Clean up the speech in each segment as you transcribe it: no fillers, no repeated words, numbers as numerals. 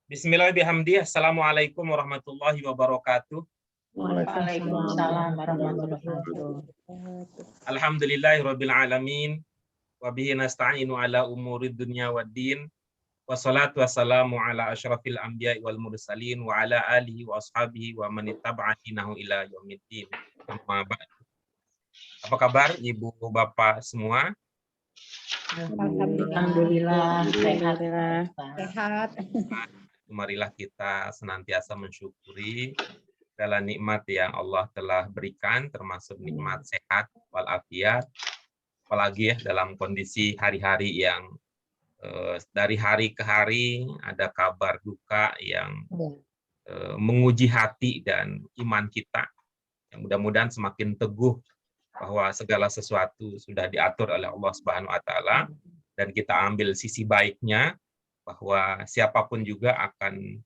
Bismillahirrahmanirrahim. Assalamualaikum warahmatullahi wabarakatuh. Waalaikumsalam warahmatullahi wabarakatuh. Alhamdulillahirabbil alamin wa bihi nasta'inu ala umurid dunya waddin. Wassalatu wassalamu ala asyrafil anbiya'i wal mursalin wa ala alihi wa ashabihi wa man ittaba'anahu ila yaumiddin. Amma ba'd. Apa kabar Ibu Bapak semua? Alhamdulillah sehat. Marilah kita senantiasa mensyukuri segala nikmat yang Allah telah berikan, termasuk nikmat sehat walafiat, apalagi ya dalam kondisi hari-hari yang dari hari ke hari ada kabar duka yang menguji hati dan iman kita. Yang mudah-mudahan semakin teguh bahwa segala sesuatu sudah diatur oleh Allah Subhanahu wa taala dan kita ambil sisi baiknya, bahwa siapapun juga akan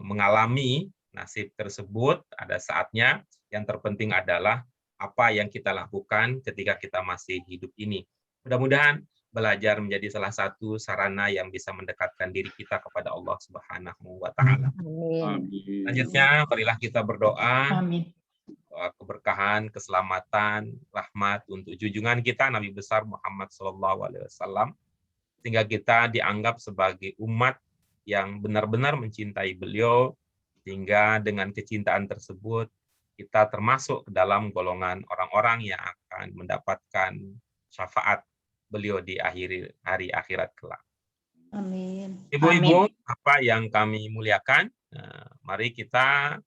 mengalami nasib tersebut. Ada saatnya, yang terpenting adalah apa yang kita lakukan ketika kita masih hidup ini. Mudah-mudahan belajar menjadi salah satu sarana yang bisa mendekatkan diri kita kepada Allah Subhanahu wa taala. Selanjutnya, marilah kita berdoa. Amin. Doa keberkahan, keselamatan, rahmat untuk junjungan kita Nabi besar Muhammad SAW, sehingga kita dianggap sebagai umat yang benar-benar mencintai beliau, sehingga dengan kecintaan tersebut kita termasuk ke dalam golongan orang-orang yang akan mendapatkan syafaat beliau di akhir hari akhirat kelak. Amin. Ibu-ibu, apa yang kami muliakan, mari kita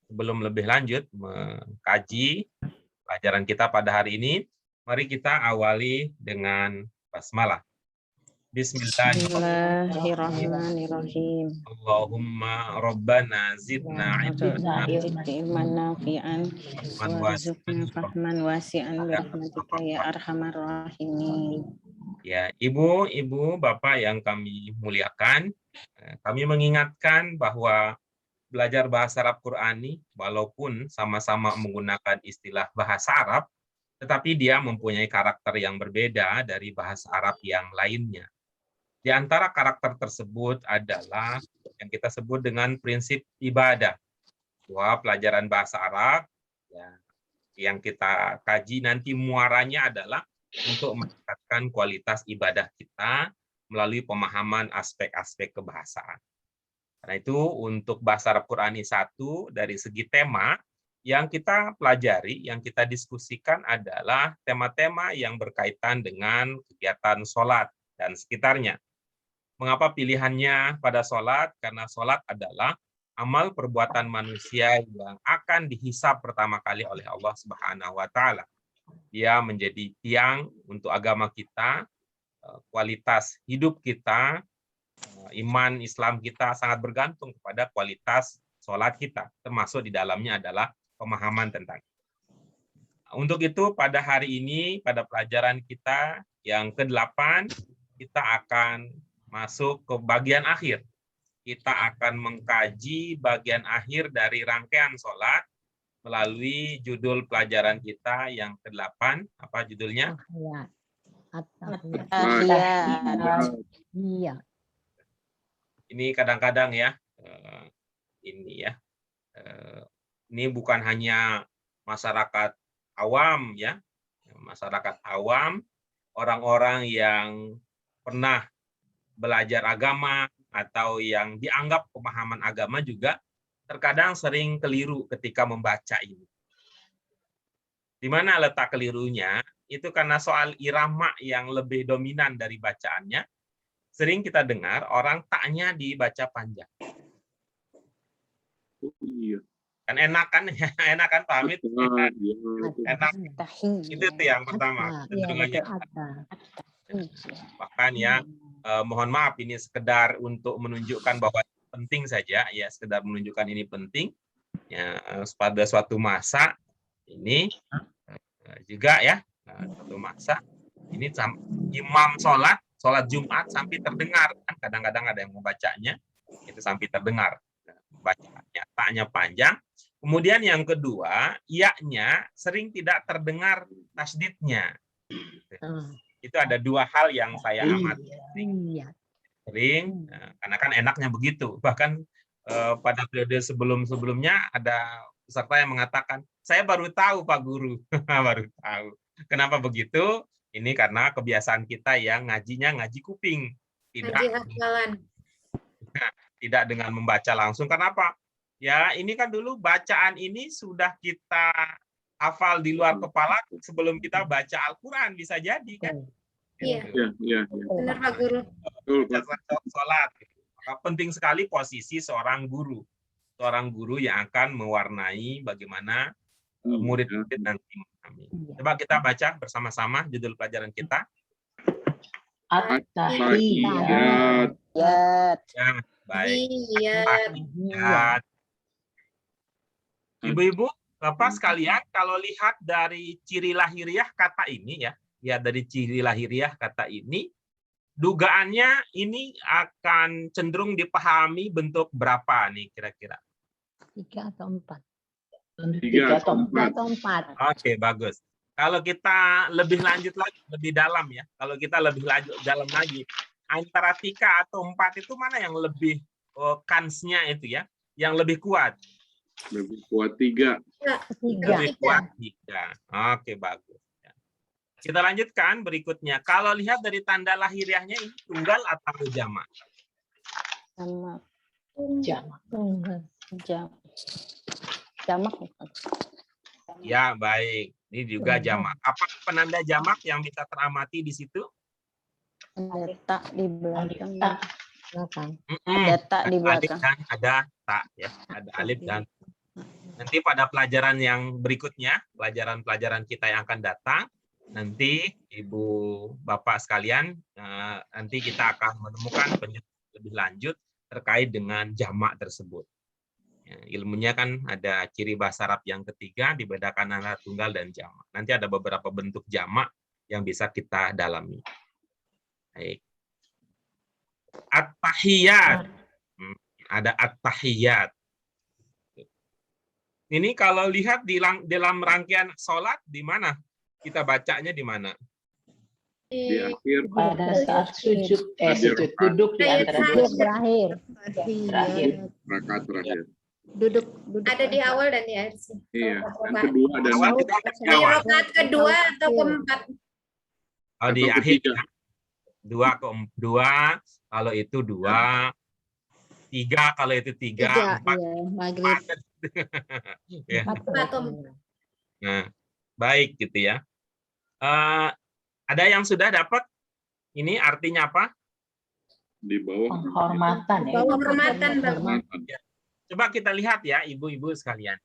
sebelum lebih lanjut mengkaji pelajaran kita pada hari ini, mari kita awali dengan basmalah. Bismillahirrahmanirrahim. Allahumma rabbana zidna ilman nafi'an warzuqna fahman wasi'an birahmatika ya arhamar rahimin. Ya, ibu, bapak yang kami muliakan, kami mengingatkan bahwa belajar bahasa Arab Qur'ani walaupun sama-sama menggunakan istilah bahasa Arab, tetapi dia mempunyai karakter yang berbeda dari bahasa Arab yang lainnya. Di antara karakter tersebut adalah yang kita sebut dengan prinsip ibadah. Bahwa pelajaran bahasa Arab yang kita kaji nanti muaranya adalah untuk meningkatkan kualitas ibadah kita melalui pemahaman aspek-aspek kebahasaan. Karena itu untuk bahasa Arab Qur'ani 1 dari segi tema yang kita pelajari, yang kita diskusikan adalah tema-tema yang berkaitan dengan kegiatan sholat dan sekitarnya. Mengapa pilihannya pada sholat? Karena sholat adalah amal perbuatan manusia yang akan dihisab pertama kali oleh Allah Subhanahu wa taala. Dia menjadi tiang untuk agama kita, kualitas hidup kita, iman Islam kita sangat bergantung kepada kualitas sholat kita, termasuk di dalamnya adalah pemahaman tentang. Untuk itu pada hari ini, pada pelajaran kita yang ke-8, kita akan masuk ke bagian akhir. Kita akan mengkaji bagian akhir dari rangkaian sholat melalui judul pelajaran kita yang ke-8. Apa judulnya? Iya. Ini kadang-kadang ya, ini bukan hanya masyarakat awam ya, masyarakat awam, orang-orang yang pernah belajar agama atau yang dianggap pemahaman agama juga terkadang sering keliru ketika membaca ini. Di mana letak kelirunya? Itu karena soal irama yang lebih dominan dari bacaannya. Sering kita dengar orang taknya dibaca panjang. Kan enakan paham itu? Enak. Itu yang pertama. Bahkan ya, mohon maaf ini sekedar untuk menunjukkan bahwa penting saja ya, sekedar menunjukkan ini penting ya, pada suatu masa ini juga ya, suatu masa ini imam sholat Jumat sampai terdengar, kan kadang-kadang ada yang membacanya itu sampai terdengar bacaannya, taknya panjang. Kemudian yang kedua, iya-nya sering tidak terdengar tasdidnya. Itu ada dua hal yang saya amati. sering, karena kan enaknya begitu. Bahkan pada periode sebelum-sebelumnya ada peserta yang mengatakan, saya baru tahu Pak Guru, baru tahu. Kenapa begitu? Ini karena kebiasaan kita yang ngajinya ngaji kuping, Ngaji hafalan. tidak dengan membaca langsung. Kenapa? Ya, ini kan dulu bacaan ini sudah kita hafal di luar kepala sebelum kita baca Al-Quran, bisa jadi kan? Iya. Iya. Benar Pak Guru. Sholat. Maka penting sekali posisi seorang guru yang akan mewarnai bagaimana murid-murid nanti memahami. Coba kita baca bersama-sama judul pelajaran kita. At-Tahiyyat. Ya. Ya, baik. Iya. At-Tahiyyat. Ibu-ibu, Bapak sekalian, kalau lihat dari ciri lahiriah kata ini ya, dari ciri lahiriah kata ini, dugaannya ini akan cenderung dipahami bentuk berapa nih kira-kira? 3 atau 4? 3 atau 4. Oke, bagus. Kalau kita lebih lanjut lagi, lebih dalam ya, kalau kita lebih dalam lagi, antara 3 atau 4 itu mana yang lebih kansnya itu ya, yang lebih kuat? Lebih kuat 3. Lebih kuat 3. Oke, bagus. Kita lanjutkan berikutnya. Kalau lihat dari tanda lahiriahnya ini tunggal atau jamak? Jamak. Ya, baik. Ini juga jamak. Apa penanda jamak yang bisa teramati di situ? Ada tak di belakang. Ada tak di belakang. Dan ada tak ya. Ada alif dan nanti pada pelajaran yang berikutnya, pelajaran-pelajaran kita yang akan datang, nanti Ibu Bapak sekalian, nanti kita akan menemukan penjelasan lebih lanjut terkait dengan jamak tersebut. Ya, ilmunya kan ada ciri bahasa Arab yang ketiga, dibedakan antara tunggal dan jamak. Nanti ada beberapa bentuk jamak yang bisa kita dalami. Baik. At-Tahiyyat. Ada At-Tahiyyat. Ini kalau lihat di dalam rangkaian sholat, di mana? Kita bacanya di mana? Di akhir. Pada saat sujud, duduk di antara Terakhir. Rakaat terakhir. Duduk. Ada di awal dan di akhir sih. Iya. Yang kedua dan Awal kita ada di Di awal. rakaat kedua atau keempat? Oh, di atau akhir. ketiga. 2, kalau itu 2, 3 kalau itu 3, 4. Maghrib. Ya. Atau Nah, baik gitu ya. Ada yang sudah dapat? Ini artinya apa? Di bawah. Penghormatan ya. penghormatan Bang. Coba kita lihat ya, ibu-ibu sekalian.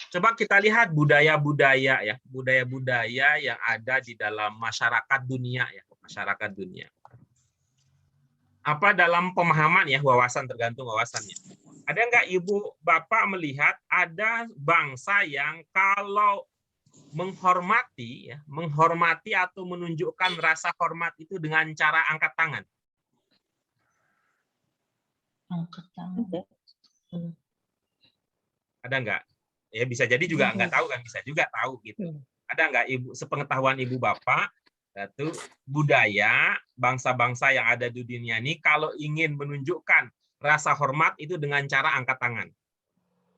Coba kita lihat budaya-budaya ya, budaya-budaya yang ada di dalam masyarakat dunia ya, masyarakat dunia. Apa dalam pemahaman ya, wawasan, tergantung wawasannya. Ada nggak ibu bapak melihat ada bangsa yang kalau menghormati ya, menghormati atau menunjukkan rasa hormat itu dengan cara angkat tangan? Angkat tangan. Ada nggak? Ya bisa jadi juga nggak tahu kan, bisa juga tahu gitu. Ada nggak ibu, sepengetahuan ibu bapak, satu budaya bangsa-bangsa yang ada di dunia ini kalau ingin menunjukkan rasa hormat itu dengan cara angkat tangan?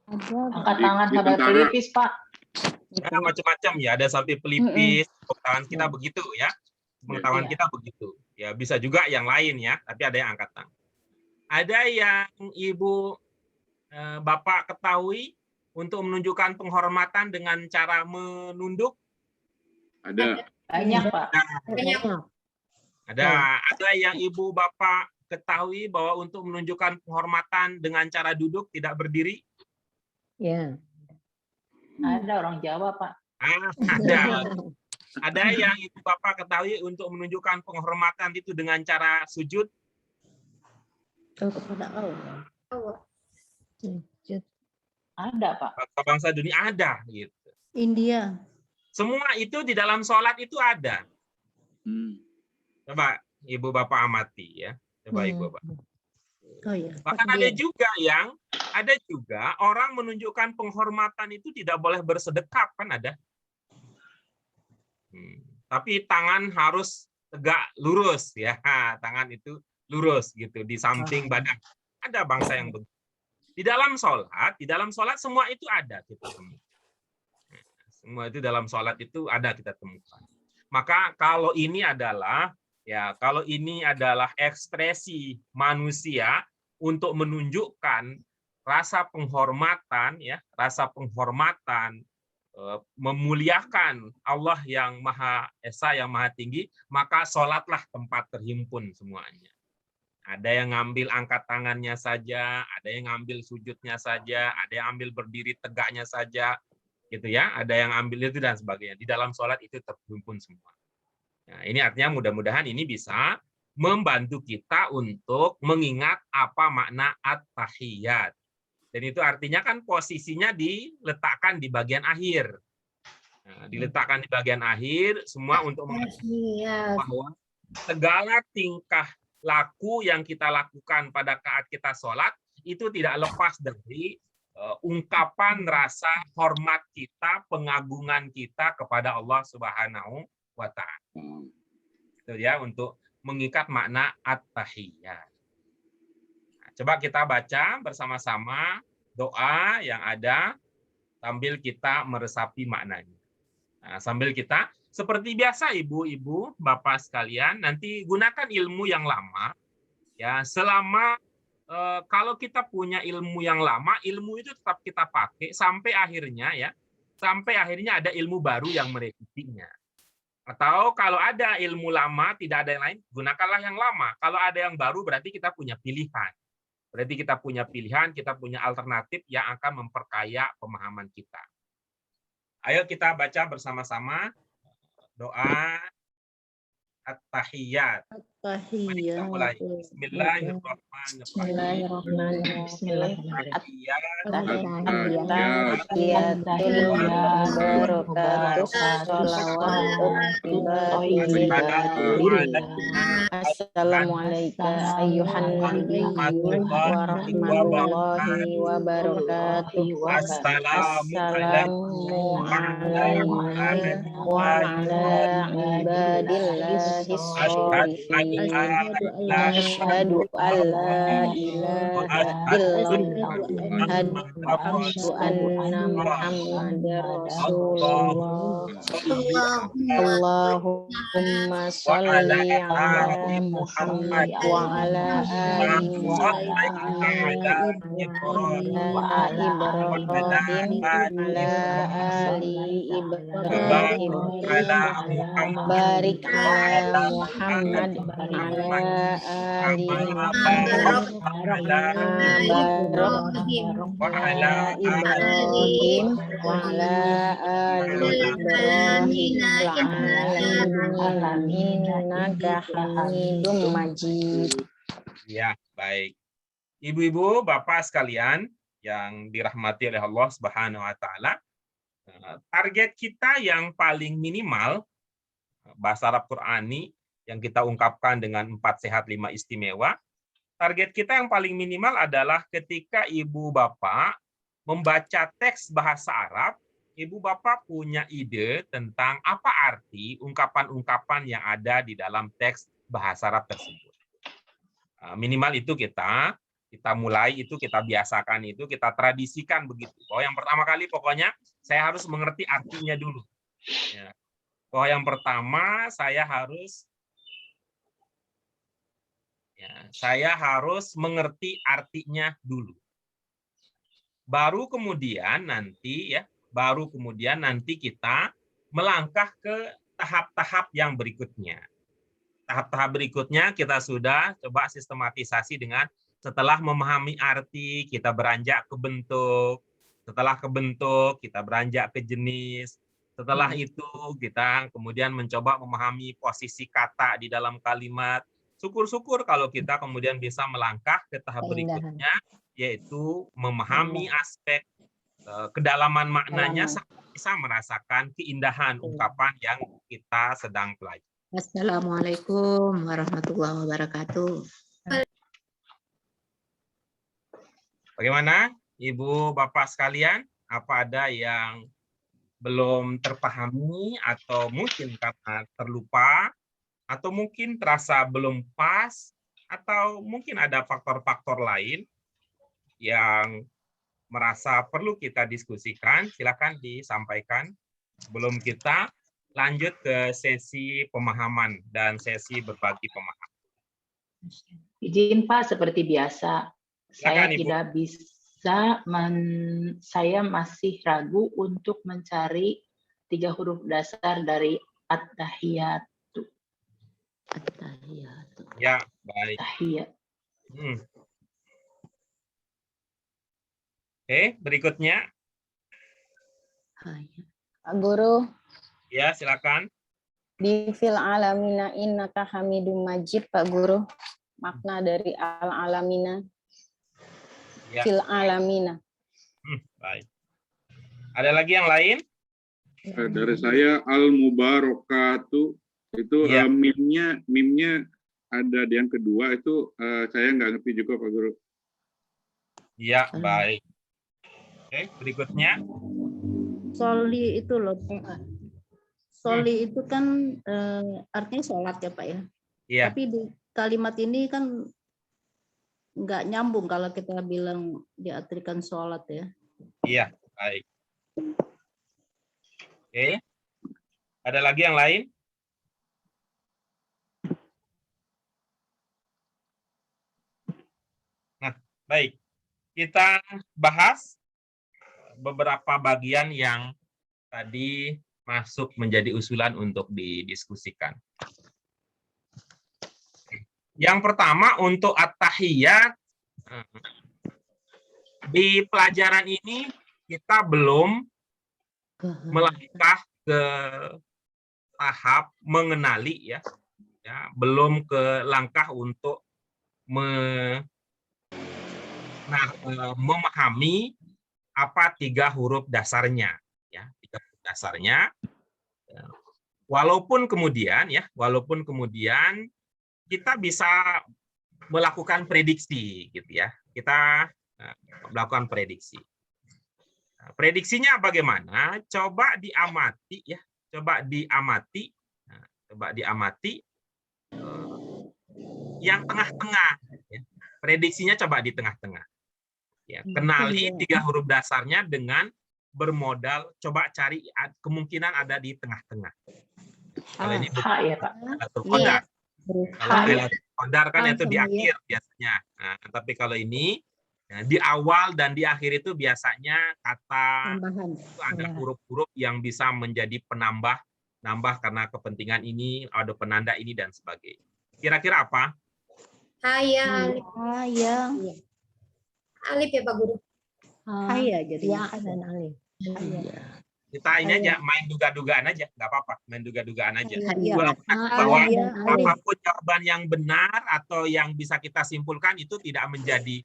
Angkat tangan sampai pelipis, Pak. Ya, macam-macam ya, ada sampai pelipis, pengetahuan kita begitu ya. Pengetahuan kita begitu. Ya bisa juga yang lain ya, tapi ada yang angkat tangan. Ada yang ibu bapak ketahui untuk menunjukkan penghormatan dengan cara menunduk? Ada. Banyak, Pak. Banyak. Ada yang ibu bapak ketahui bahwa untuk menunjukkan penghormatan dengan cara duduk tidak berdiri? Ya. Ada orang Jawa, Pak. Ada. Ada yang ibu bapak ketahui untuk menunjukkan penghormatan itu dengan cara sujud? Kepada Allah. Allah. Sujud. Ada, Pak. Bangsa dunia ada gitu. India. Semua itu di dalam sholat itu ada. Coba ibu bapak amati ya. Coba ibu bapak. Oh iya. Bahkan ada juga orang menunjukkan penghormatan itu tidak boleh bersedekap, kan ada. Tapi tangan harus tegak lurus ya. Tangan itu lurus gitu di samping badan. Ada bangsa yang begitu. Di dalam sholat semua itu ada kita temukan. Semua itu dalam sholat itu ada kita temukan. Maka kalau ini adalah ekspresi manusia untuk menunjukkan rasa penghormatan, memuliakan Allah yang Maha Esa, yang Maha Tinggi, maka sholatlah tempat terhimpun semuanya. Ada yang ngambil angkat tangannya saja, ada yang ngambil sujudnya saja, ada yang ambil berdiri tegaknya saja, gitu ya. Ada yang ambil itu dan sebagainya. Di dalam sholat itu terhimpun semua. Nah, ini artinya mudah-mudahan ini bisa membantu kita untuk mengingat apa makna at-tahiyat. Dan itu artinya kan posisinya diletakkan di bagian akhir. Nah, diletakkan di bagian akhir semua untuk mengatakan bahwa segala tingkah laku yang kita lakukan pada saat kita sholat itu tidak lepas dari ungkapan rasa hormat kita, pengagungan kita kepada Allah Subhanahu wa Ta'ala. Itu ya, untuk mengikat makna at-tahiyat. Coba kita baca bersama-sama doa yang ada sambil kita meresapi maknanya. Nah, sambil kita, seperti biasa ibu-ibu, bapak sekalian, nanti gunakan ilmu yang lama. Ya, selama kalau kita punya ilmu yang lama, ilmu itu tetap kita pakai sampai akhirnya ada ilmu baru yang merevisinya. Atau kalau ada ilmu lama tidak ada yang lain, gunakanlah yang lama. Kalau ada yang baru berarti kita punya pilihan. Berarti kita punya pilihan, kita punya alternatif yang akan memperkaya pemahaman kita. Ayo kita baca bersama-sama doa at-tahiyat. Mari kita mulai. Bismillahirrahmanirrahim. Assalamualaikum warahmatullahi wabarakatuh. Assalamualaikum Asyhadu an la ilaha illallah asyhadu anna Muhammadar Rasulullah. Allahumma sholli ala Muhammad wa ala ali Ibrahim barik ala Muhammad ala ali Ibrahim wa ala ali Ibrahim alamin innaka Hamidum Majid. Ya, baik. Ibu-ibu, bapak sekalian yang dirahmati oleh Allah Subhanahu wa Ta'ala, target kita yang paling minimal bahasa Arab Qur'ani yang kita ungkapkan dengan 4 sehat 5 istimewa, target kita yang paling minimal adalah ketika ibu bapak membaca teks bahasa Arab, ibu bapak punya ide tentang apa arti ungkapan-ungkapan yang ada di dalam teks bahasa Arab tersebut. Minimal itu kita mulai itu, kita biasakan itu, kita tradisikan begitu. Bahwa yang pertama kali pokoknya saya harus mengerti artinya dulu. Ya. Bahwa yang pertama saya harus mengerti artinya dulu. Baru kemudian nanti kita melangkah ke tahap-tahap yang berikutnya. Tahap-tahap berikutnya kita sudah coba sistematisasi dengan setelah memahami arti, kita beranjak ke bentuk. Setelah ke bentuk, kita beranjak ke jenis. Setelah itu, kita kemudian mencoba memahami posisi kata di dalam kalimat. Syukur-syukur kalau kita kemudian bisa melangkah ke tahap berikutnya, yaitu memahami aspek kedalaman maknanya, bisa merasakan keindahan ungkapan yang kita sedang pelajari. Assalamualaikum warahmatullahi wabarakatuh. Bagaimana, Ibu Bapak sekalian? Apa ada yang belum terpahami atau mungkin karena terlupa atau mungkin terasa belum pas atau mungkin ada faktor-faktor lain yang merasa perlu kita diskusikan, silakan disampaikan sebelum kita lanjut ke sesi pemahaman dan sesi berbagi pemahaman. Izin Pak, seperti biasa, saya Silakan, Ibu. tidak bisa, saya masih ragu untuk mencari 3 huruf dasar dari at-tahiyat. At-tahiyatu. Ya, baik. Tahiyat. Oke, berikutnya. Hayat. Pak Guru, Ya, silakan. di fil alamina innaka hamidum majid, Pak Guru. Makna dari al-alamina. Ya. Fil alamina. Baik. Ada lagi yang lain? Dari saya al-mubarakatuh itu Iya. mimnya ada di yang kedua itu saya nggak ngerti juga Pak Guru. Ya, baik. Oke, berikutnya. Soli itu loh. Soli itu kan artinya sholat ya Pak ya. Iya. Tapi di kalimat ini kan nggak nyambung kalau kita bilang diartikan sholat ya. Iya, baik. Oke. Ada lagi yang lain? Nah, baik. Kita bahas beberapa bagian yang tadi masuk menjadi usulan untuk didiskusikan. Yang pertama untuk at-tahiyat, di pelajaran ini kita belum melangkah ke tahap mengenali ya, belum ke langkah untuk memahami apa 3 huruf dasarnya ya, 3 huruf dasarnya. Walaupun kemudian kita bisa melakukan prediksi gitu ya. Kita melakukan prediksi. Prediksinya bagaimana? Coba diamati ya, coba diamati yang tengah-tengah ya. Prediksinya coba di tengah-tengah. Ya, kenali 3 huruf dasarnya dengan bermodal coba cari kemungkinan ada di tengah-tengah. Kalau ini bukan ya Pak. Qadar. Kalau Qadar kan itu di Langsung, akhir biasanya. Nah, tapi kalau ini di awal dan di akhir itu biasanya kata Tambahan. itu ada huruf-huruf yang bisa menjadi penambah karena kepentingan ini, ada penanda ini dan sebagainya. Kira-kira apa? Haya, alif. Haya. Alif ya Pak Guru. Haya jadi. Ya dan alif. Kita ini aja main duga-dugaan aja, nggak apa-apa, main duga-dugaan aja. Haya. Walaupun bahwa Haya, alif. apapun jawaban yang benar atau yang bisa kita simpulkan itu tidak menjadi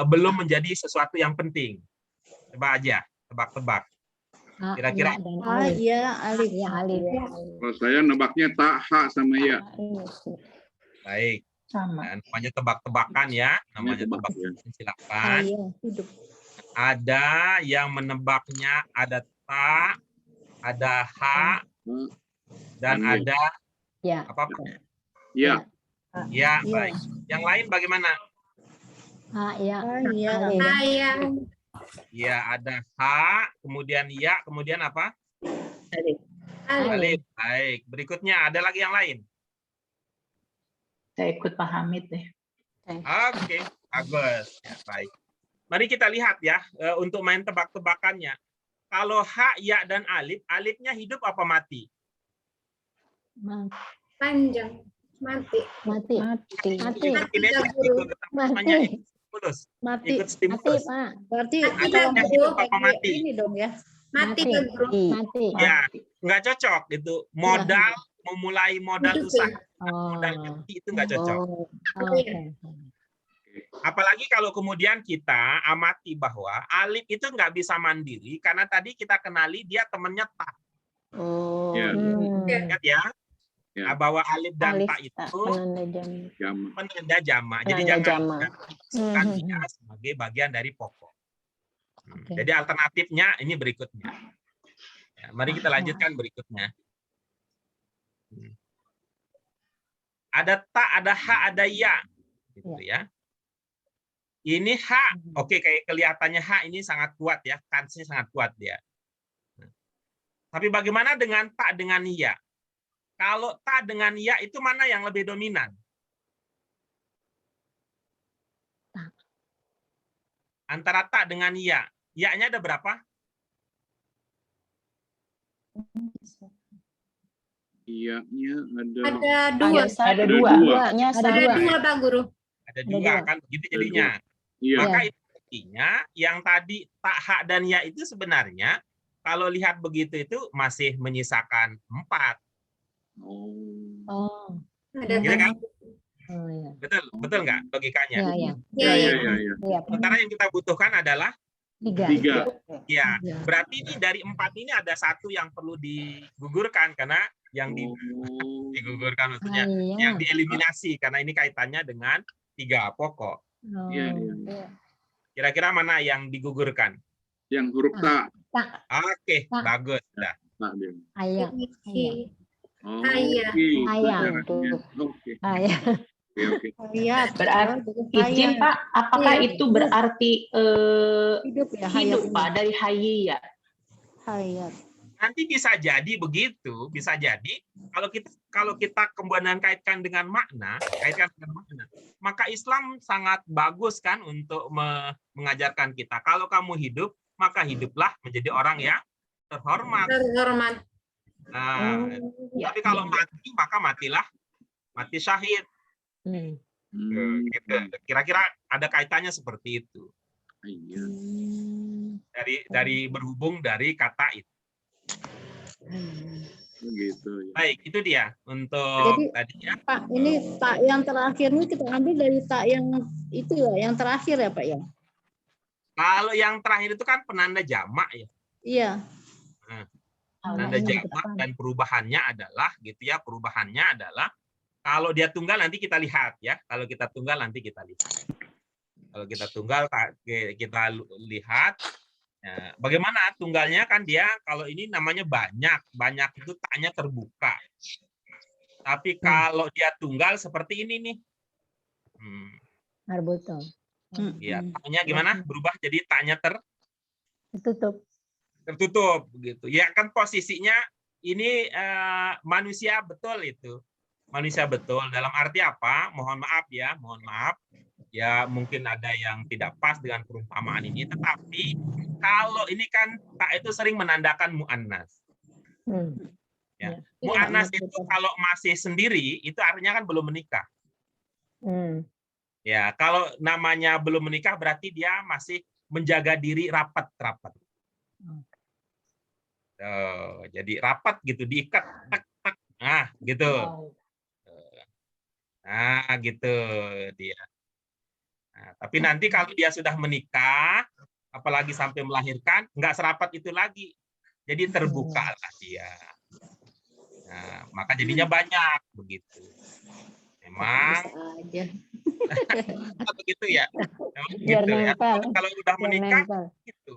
belum menjadi sesuatu yang penting. Coba aja tebak-tebak. Kira-kira Haya, alif. Ya alif. Kalau saya nebaknya tak ha sama ya. baik. Sama. Dan namanya tebak-tebakan ya, namanya Tebak, tebak-tebakan. Silakan. Haya, hidup. Ada yang menebaknya ada ta, ada ha, dan Ya. ada Ya. apa? Ya, Ya, Ya. baik. Yang lain bagaimana? Ya. Haya. Alif. Haya, Ya, ada ha, kemudian ya, kemudian apa? Alif. alif. Alif. Baik. Berikutnya ada lagi yang lain. Saya ikut Pak Hamid deh. Oke, bagus. Ya, baik. Mari kita lihat ya untuk main tebak-tebakannya. Kalau ha, ya, dan alif, alifnya hidup apa mati? Panjang, mati. Mati. Mati. Mati. Ini Mati, ikut namanya Mati. stimulus. Mati. Ikut Mati, stimulus. Pak. Berarti Mati, kalau Pak hidup Guru. Apa mati? ini dong ya. Mati Pak Guru. Mati. Ya, nggak cocok itu. Modal memulai modal Hidup, usaha, Oh. modal mati itu nggak cocok. Oh. Oke. Apalagi kalau kemudian kita amati bahwa alif itu nggak bisa mandiri karena tadi kita kenali dia temannya ta. Oh. Ya. Ingat ya? Ya. Bahwa alif dan Alif ta tak itu penanda jam. jama. penanda jamak. Jadi Penanda jangan jamak. masukkan dia sebagai bagian dari pokok. Oke. Jadi alternatifnya ini berikutnya. Ya, mari kita lanjutkan berikutnya. Ada ta, ada ha, ada ya. Gitu ya. Ini ha, oke, kayak kelihatannya ha ini sangat kuat ya, kansnya sangat kuat dia. Tapi bagaimana dengan ta dengan ya? Kalau ta dengan ya itu mana yang lebih dominan? Antara ta dengan ya. Ya-nya ada berapa? Iya-nya ada Ada dua. Ada Ada dua. dua. Duanya Ada Ada satu. dua. dua, Pak Guru. Ada dua kan begitu jadinya. Iya. Maka itu artinya yang tadi ta, ha, dan ya itu sebenarnya kalau lihat begitu itu masih menyisakan 4. Oh. Oh, Ada Gitu kan? oh ya. Betul nggak logikanya? Ya, ya. Iya, Ya, iya, ya. iya. Iya, Sementara yang kita butuhkan adalah 3. 3. ya. Ya. Berarti ini dari 4 ini ada satu yang perlu digugurkan karena yang Oh. digugurkan maksudnya Iya. yang dieliminasi karena ini kaitannya dengan 3 pokok. Oh, Iya, iya. iya. Kira-kira mana yang digugurkan? Yang huruf ta. Oke, Tak. bagus. Nah, Ta dia. Ayah. Oke. Oh, Ayah. gitu Ayah, caranya. tuh. Oke, Ayah. oke. Hayat. Berarti Oh, izin hayat. Pak, apakah Iya. itu berarti Hidup ya, hidup hayat. Pak dari hayy ya? Hayat. nanti bisa jadi begitu, bisa jadi kalau kita kemudian kaitkan dengan makna, maka Islam sangat bagus kan untuk mengajarkan kita. Kalau kamu hidup, maka hiduplah menjadi orang yang terhormat. Terhormat. Nah, Ya, tapi kalau mati, maka matilah mati syahid. Hmm. Gitu. Kira-kira ada kaitannya seperti itu. Iya. Dari berhubung dari kata itu. Begitu ya. Baik, itu dia untuk Jadi, tadi ya. Pak, ini tak yang terakhir ini kita ambil dari tak yang itu ya, yang terakhir ya Pak ya? Kalau yang terakhir itu kan penanda jamak ya. Iya. Penanda jamak dan perubahannya adalah gitu ya, perubahannya adalah kalau dia tunggal nanti kita lihat ya. Kalau kita tunggal nanti kita lihat. Kalau kita tunggal kita lihat bagaimana tunggalnya kan dia kalau ini namanya banyak itu taknya terbuka. Tapi kalau dia tunggal seperti ini nih. Marbuto. Ya, taknya gimana? Berubah jadi taknya tertutup begitu. Ya kan posisinya ini manusia betul itu. Manusia betul dalam arti apa? Mohon maaf. Ya mungkin ada yang tidak pas dengan perumpamaan ini, tetapi kalau ini kan tak itu sering menandakan mu'annas. Ya. Mu'annas itu kalau masih sendiri itu artinya kan belum menikah. Ya, kalau namanya belum menikah berarti dia masih menjaga diri rapat-rapat. Jadi rapat gitu, diikat, tak. Nah, gitu. Nah, gitu dia. Nah, tapi nanti kalau dia sudah menikah, apalagi sampai melahirkan, nggak serapat itu lagi. Jadi terbuka lah dia. Nah, maka jadinya banyak begitu. Memang Aja. begitu ya. Biar Gitu ya. nempel. Kalau sudah menikah gitu.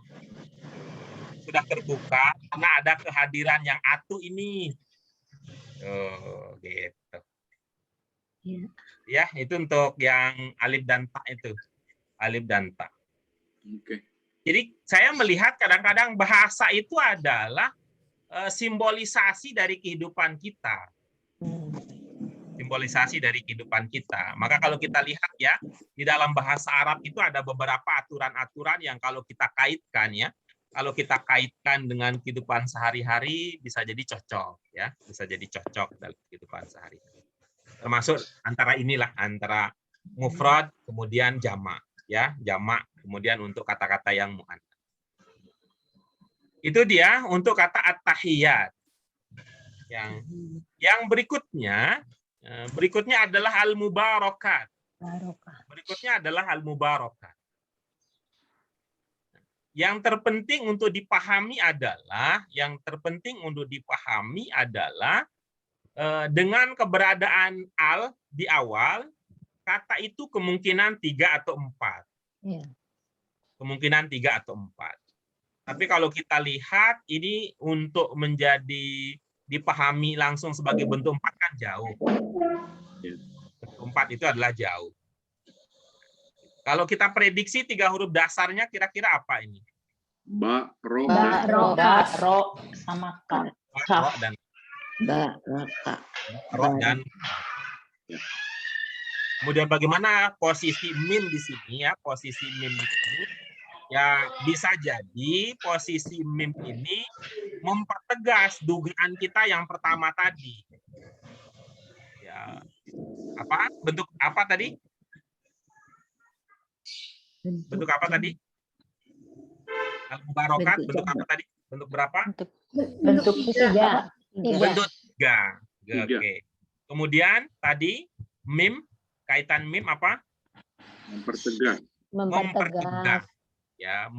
Sudah terbuka karena ada kehadiran yang atu ini. Gitu. Ya, itu untuk yang alif dan ta itu. Alif dan ta. Oke. Jadi saya melihat kadang-kadang bahasa itu adalah simbolisasi dari kehidupan kita. Simbolisasi dari kehidupan kita. Maka kalau kita lihat ya, di dalam bahasa Arab itu ada beberapa aturan-aturan yang kalau kita kaitkan ya, kalau kita kaitkan dengan kehidupan sehari-hari bisa jadi cocok ya, bisa jadi cocok dalam kehidupan sehari-hari. Termasuk antara inilah antara mufrad kemudian jamak ya, jamak kemudian untuk kata-kata yang mu'annas. Itu dia untuk kata at-tahiyat. Yang berikutnya adalah al-mubarakat. Berikutnya adalah al-mubarakat. Yang terpenting untuk dipahami adalah dengan keberadaan al di awal, kata itu kemungkinan 3 atau 4. Kemungkinan 3 atau 4. Tapi kalau kita lihat ini untuk menjadi dipahami langsung sebagai bentuk 4 kan jauh. Bentuk 4 itu adalah jauh. Kalau kita prediksi 3 huruf dasarnya kira-kira apa ini? Ba, ro, Ba, dan ro, Ba, ro, sama ka. Ba, Kaf. ro, dan Baraka. ro dan. Kemudian bagaimana posisi mim di sini ya? Posisi mim di sini ya bisa jadi posisi mim ini mempertegas dugaan kita yang pertama tadi. Ya. Apa? Bentuk apa tadi? Bentuk apa tadi? Barokat bentuk apa tadi? Bentuk berapa? Bentuk tiga. Bentuk 3. Tiga. Oke. Kemudian tadi mim, kaitan mim apa? mempertegas. Mempertegas. Ya,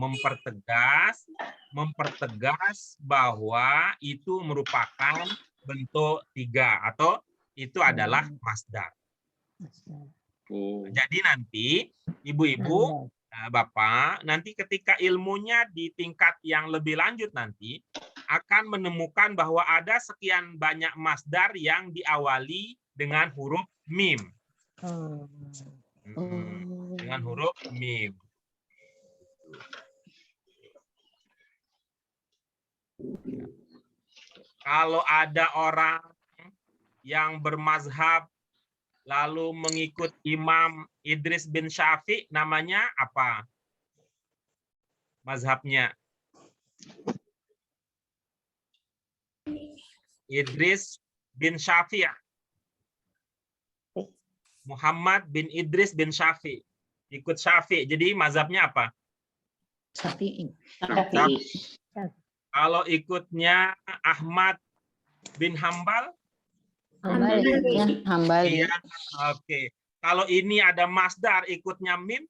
mempertegas bahwa itu merupakan bentuk 3 atau itu adalah masdar. Oh, Jadi nanti ibu-ibu, bapak, nanti ketika ilmunya di tingkat yang lebih lanjut nanti akan menemukan bahwa ada sekian banyak masdar yang diawali dengan huruf mim. Dengan huruf mim. Kalau ada orang yang bermazhab lalu mengikut Imam Idris bin Syafi'i, namanya apa? Mazhabnya Idris bin Syafi'i. Muhammad bin Idris bin Syafi'i. Ikut Syafi'i. Jadi mazhabnya apa? Syafi'i. Kalau ikutnya Ahmad bin Hambal, Hambali. iya, oke. Kalau ini ada masdar ikutnya mim,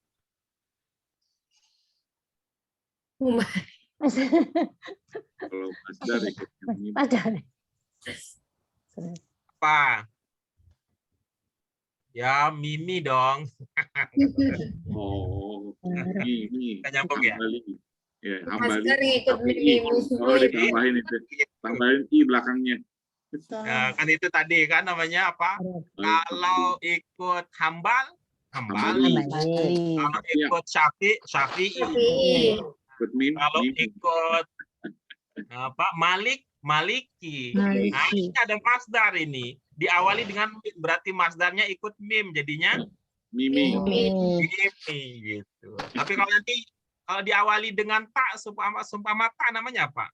kalau masdar ikutnya mim. apa? Ya, mimi dong. Oh, ini Kita nyambung ya? hambali. Ya, hambali. Masdar yang ikut Tapi mim. oh, ditambahin itu. Tambahin i belakangnya. Nah, kan itu tadi kan namanya apa? Kalau ikut hambal, hambali. Kalau ikut syafi'i, syafi'i. Syafi'i. Ikut mim, Kalau mim. ikut apa? Malik, maliki. Nah, ini ada masdar ini. Diawali dengan mim, berarti masdarnya ikut mim, jadinya Mimi. mimi gitu. Tapi kalau nanti kalau diawali dengan tak, sumpama tak, namanya apa?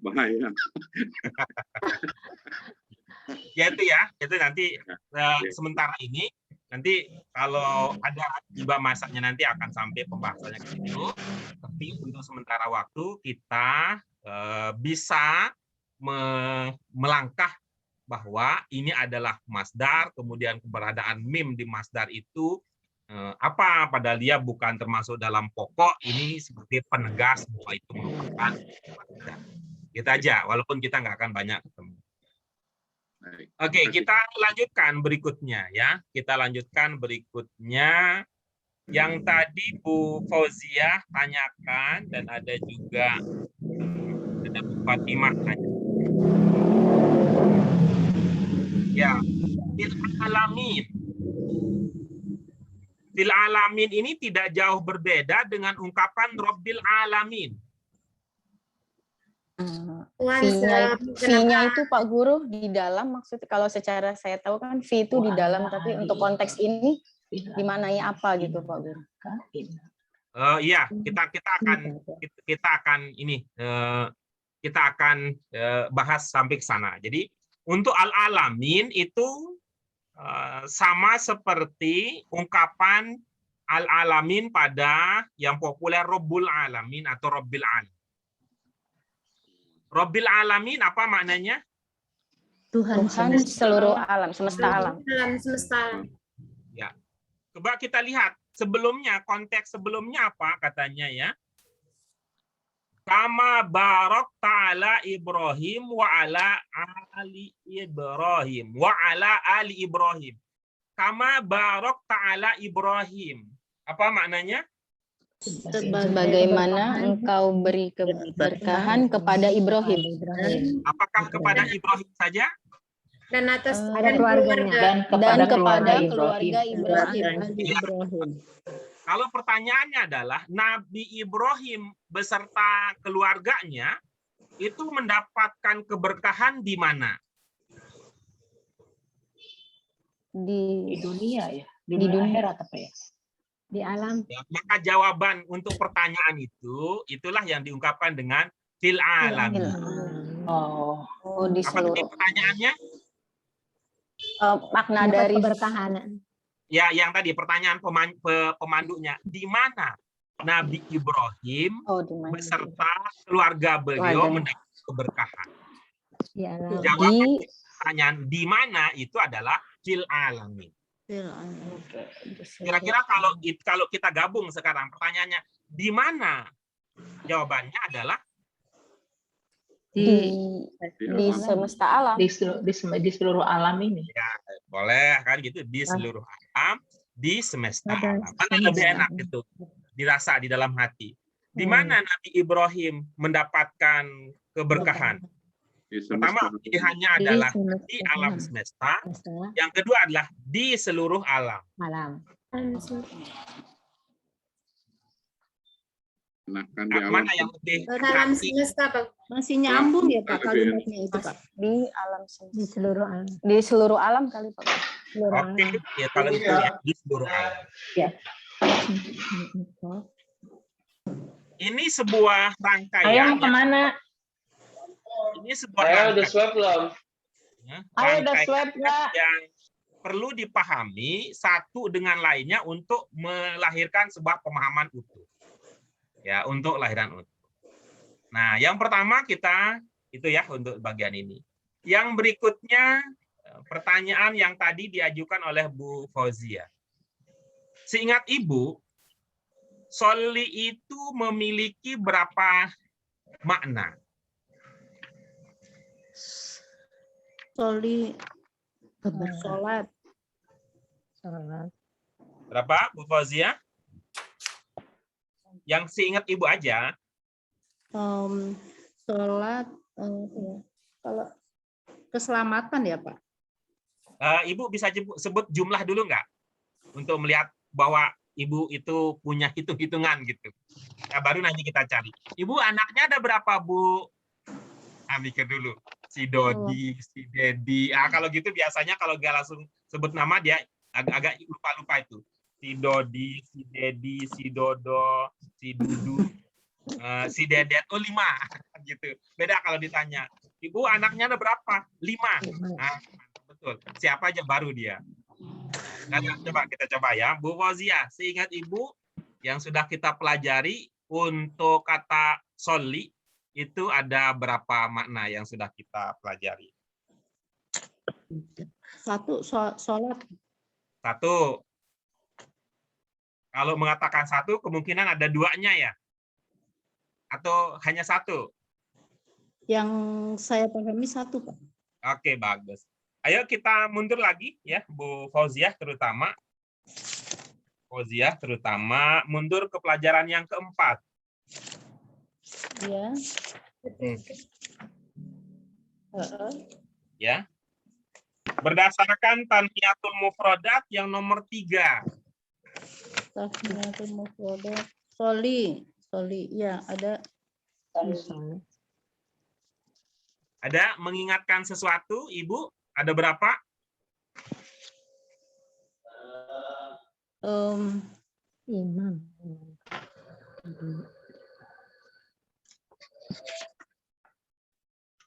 Bahaya. Ya itu nanti sementara ini, nanti kalau ada tiba masanya nanti akan sampai pembahasannya ke situ. Tapi untuk sementara waktu kita bisa melangkah bahwa ini adalah masdar, kemudian keberadaan mim di masdar itu apa, padahal dia bukan termasuk dalam pokok, ini seperti penegas bahwa itu merupakan masdar. Gitu aja, walaupun kita nggak akan banyak ketemu. Baik. Oke, kita lanjutkan berikutnya ya. Kita lanjutkan berikutnya. Yang tadi Bu Fauziah tanyakan dan ada juga ada Bu Fatimah tanya. Ya, fil alamin. Fil alamin ini tidak jauh berbeda dengan ungkapan Rabbil alamin. Fi-nya itu Pak Guru di dalam, maksudnya kalau secara saya tahu kan fi itu di dalam, tapi untuk konteks ini dimanai apa gitu Pak Guru? Iya, kita akan bahas sampai ke sana. Jadi untuk al-alamin itu sama seperti ungkapan al-alamin pada yang populer Rabbul alamin atau Rabbil alamin. Rabbil alamin apa maknanya? Tuhan seluruh alam, semesta alam. Alam semesta. Ya. Coba kita lihat sebelumnya, konteks sebelumnya apa katanya ya? Kama barok ta'ala Ibrahim wa ala ali Ibrahim wa ala ali Ibrahim. Kama barok ta'ala Ibrahim. Apa maknanya? Sebagaimana engkau beri keberkahan kepada Ibrahim. Apakah kepada Ibrahim saja? Dan atas ada dan keluarganya. keluarga. Dan kepada keluarga keluarga Ibrahim. Keluarga Ibrahim. Kalau pertanyaannya adalah Nabi Ibrahim beserta keluarganya itu mendapatkan keberkahan di mana? Di Di dunia ya, di dunia. akhirat apa ya? Di alam. Ya, maka jawaban untuk pertanyaan itu itulah yang diungkapkan dengan fil alamin. Oh, Oh, di Apa tadi seluruh pertanyaannya? makna dapat dari keberkahan. Ya, yang tadi pertanyaan pemandunya, di mana Nabi Ibrahim di mana? beserta keluarga beliau Keluarganya. mendapat keberkahan? Di alam. Jawaban Di pertanyaan di mana itu adalah fil alamin. Kira-kira kalau kita gabung sekarang pertanyaannya di mana? Jawabannya adalah di semesta alam. Di seluruh alam ini. ya boleh kan gitu di seluruh alam, di semesta alam. Mana lebih enak gitu dirasa di dalam hati. Di mana Nabi Ibrahim mendapatkan keberkahan? Di Pertama semesta. pilihannya adalah di alam semesta. Yang kedua adalah di seluruh alam. Alam. Enakan di alam. Mana yang lebih Dalam hati? semesta, Pak. Masih nyambung ya Pak kalimatnya itu Pak. Di alam semesta. Di seluruh alam. Di seluruh alam kali Pak. Seluruh Oke, alam. ya kalau itu ya di seluruh alam. Ini sebuah rangkaian. Ayo mau kemana? Ini sebuah Saya udah rangkaian. swab belum? Ayo udah Rangkaian swab nggak? yang perlu dipahami satu dengan lainnya untuk melahirkan sebuah pemahaman utuh. Ya, untuk lahiran utuh. Nah, yang pertama kita itu ya untuk bagian ini. Yang berikutnya pertanyaan yang tadi diajukan oleh Bu Fauzia. Seingat Ibu, sholli itu memiliki berapa makna? Soli Sholat. Berapa, Bu Fauzia? Yang seingat Ibu aja. sholat kalau keselamatan ya Pak. Ibu bisa sebut jumlah dulu nggak? Untuk melihat bahwa Ibu itu punya hitung-hitungan gitu. Nah, baru nanti kita cari. Ibu anaknya ada berapa, Bu? Mikir dulu. Si Dodi, si Dedi. Kalau gitu biasanya kalau dia langsung sebut nama dia agak lupa-lupa itu. Si Dodi, si Dedi, si Dodo, si Dudu, si Dedet. Oh 5 gitu. Beda kalau ditanya. Ibu anaknya ada berapa? 5. Nah, betul. Siapa aja baru dia. Nah, kita coba ya. Bu Fauzia, seingat Ibu yang sudah kita pelajari untuk kata sholli itu ada berapa makna yang sudah kita pelajari? 1 sholat. 1. Kalau mengatakan 1 kemungkinan ada 2-nya ya? Atau hanya 1? Yang saya pahami 1 Pak. Oke, bagus. Ayo kita mundur lagi ya, Bu Fauzia terutama. Mundur ke pelajaran yang keempat. Ya. Ya. Berdasarkan Tanhiyatul Mufradat yang nomor 3. Tahniyatul mufradat. Soli, ya ada. Ada mengingatkan sesuatu, Ibu? Ada berapa? Imam.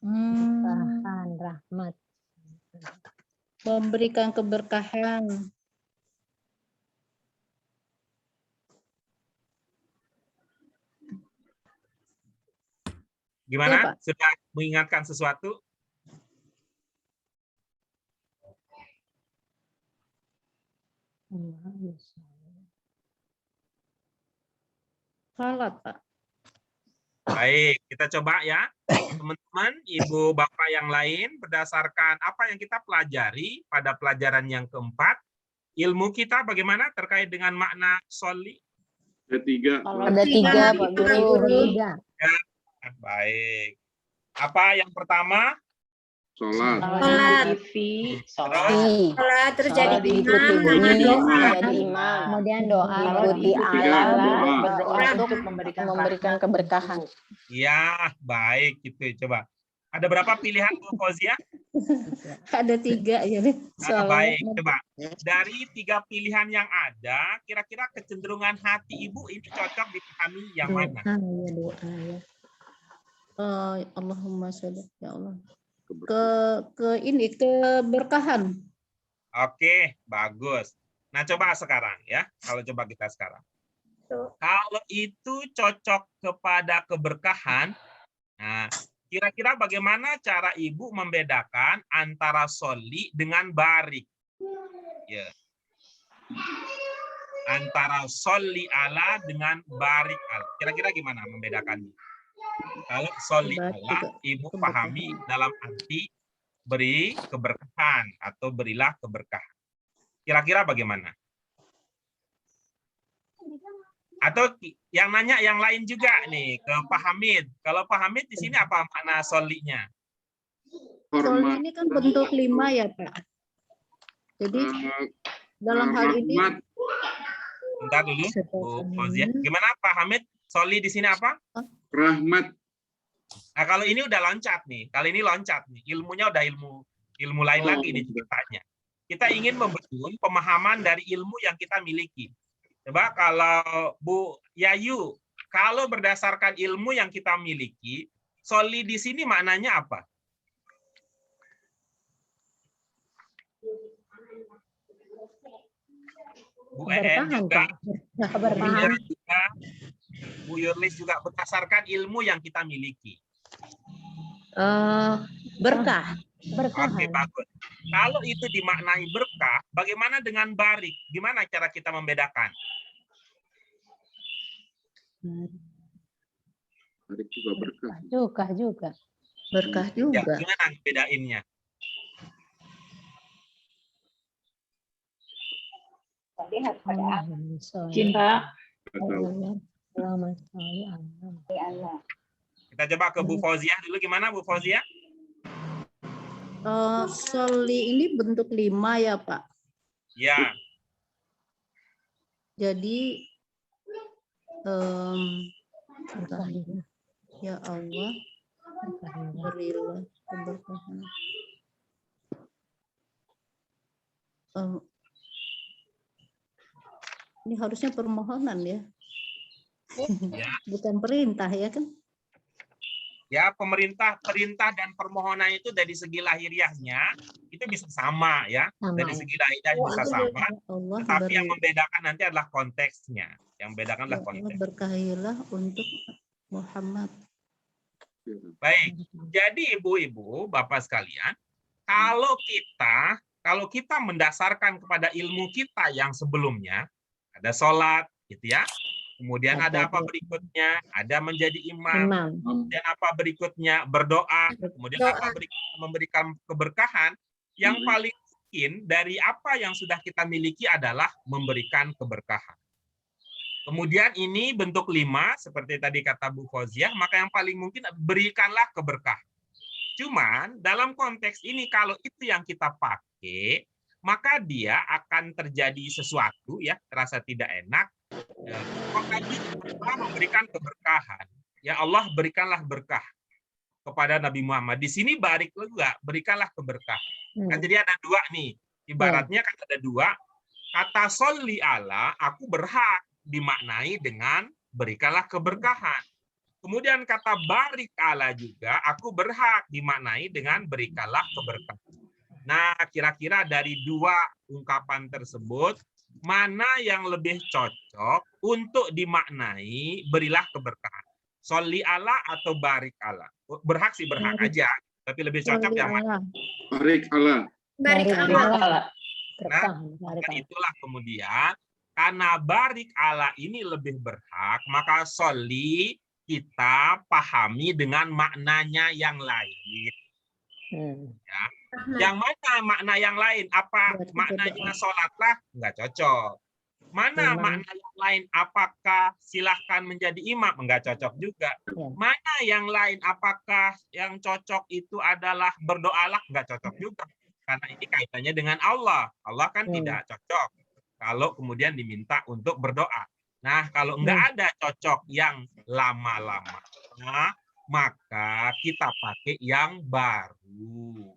Tahan rahmat. Memberikan keberkahan. Gimana? Ya, Pak. Sudah mengingatkan sesuatu? Salat, Pak. Baik, kita coba ya. Teman-teman, Ibu, Bapak yang lain, berdasarkan apa yang kita pelajari pada pelajaran yang keempat, ilmu kita bagaimana terkait dengan makna sholli? Ada 3. Ada 3, Pak Guru. Baik. Apa yang pertama? sholat. Sholat. Sholat. Sholat terus jadi Diikuti imam. bunyi, Imam. jadi imam. Kemudian doa. Mengikuti Ketiga, Allah, doa. berdoa untuk memberikan memberikan keberkahan. Ya, baik gitu. Coba. Ada berapa pilihan Bu Fauzia? Ada 3 ya. Baik, coba. Dari 3 pilihan yang ada, kira-kira kecenderungan hati Ibu ini cocok dipahami yang mana? Doa ya. Allahumma sholli ya Allah. Keberkahan. Oke, bagus. Nah, coba sekarang ya. Kalau coba kita sekarang. Tuh. Kalau itu cocok kepada keberkahan, nah, kira-kira bagaimana cara Ibu membedakan antara soli dengan barik? Ya. Antara soli ala dengan barik ala. Kira-kira gimana membedakannya? Kalau soli ala, Ibu pahami dalam arti beri keberkahan atau berilah keberkahan. Kira-kira bagaimana? Atau yang nanya yang lain juga nih ke Pak Hamid. Kalau Pak Hamid di sini apa makna solinya? Soli ini kan bentuk 5 ya Pak. Jadi dalam hal ini. Bentar dulu, Bu Fauzia. Gimana Pak Hamid? Soli di sini apa? Rahmat. Nah, kalau ini udah loncat nih. Kali ini loncat nih. Ilmunya udah ilmu lain lagi nih ceritanya. Kita ingin membangun pemahaman dari ilmu yang kita miliki. Coba kalau Bu Yayu, kalau berdasarkan ilmu yang kita miliki, soli di sini maknanya apa? Bu En juga, Bu Yurlis juga berdasarkan ilmu yang kita miliki. Berkah. Oke, bagus. Kalau itu dimaknai berkah, bagaimana dengan barik? Gimana cara kita membedakan? Barik juga berkah. Juga. Berkah Ya, juga. gimana bedainnya? Cinta. Kita coba ke Bu Fauzia dulu. Gimana Bu Fauzia? Soli ini bentuk 5 ya Pak. Ya, Jadi ya Allah berilah keberkahan. Ini harusnya permohonan ya. ya. Bukan perintah ya kan? Ya, perintah dan permohonan itu dari segi lahiriahnya itu bisa sama ya. Dari segi lahiriah bisa sama. Allah Tapi yang membedakan nanti adalah konteksnya. Yang membedakan adalah ya Allah konteks. berkahilah untuk Muhammad. Baik. Jadi ibu-ibu, bapak sekalian, kalau kita mendasarkan kepada ilmu kita yang sebelumnya, ada sholat, gitu ya. Kemudian ada apa berikutnya? Ada menjadi imam. Kemudian apa berikutnya? Berdoa. Kemudian apa berikutnya? Memberikan keberkahan. Yang paling mungkin dari apa yang sudah kita miliki adalah memberikan keberkahan. Kemudian ini bentuk 5, seperti tadi kata Bu Fauzia, maka yang paling mungkin berikanlah keberkahan. Cuman dalam konteks ini kalau itu yang kita pakai, maka dia akan terjadi sesuatu ya, terasa tidak enak. Maka dia memberikan keberkahan. Ya Allah berikanlah berkah kepada Nabi Muhammad. Di sini barik juga, berikanlah keberkahan. Kan jadi ada 2 nih. Ibaratnya kan ada 2. Kata sholli ala, aku berhak dimaknai dengan berikanlah keberkahan. Kemudian kata barik ala juga, aku berhak dimaknai dengan berikanlah keberkahan. Nah, kira-kira dari 2 ungkapan tersebut, mana yang lebih cocok untuk dimaknai berilah keberkahan? Sholli ala atau barik ala? Berhak sih berhak aja, tapi lebih cocok yang mana? Barik Allah. Barik Allah. Nah, itulah kemudian karena barik ala ini lebih berhak, maka sholli kita pahami dengan maknanya yang lain. Ya. Yang mana makna yang lain? Apa maknanya sholatlah? Nggak cocok. Mana makna yang lain? Apakah silahkan menjadi imam? Enggak cocok juga. Ya. Mana yang lain? Apakah yang cocok itu adalah berdoalah? Enggak cocok juga. Karena ini kaitannya dengan Allah. Allah kan tidak cocok kalau kemudian diminta untuk berdoa. Nah, kalau enggak ada cocok yang lama-lama, maka kita pakai yang baru.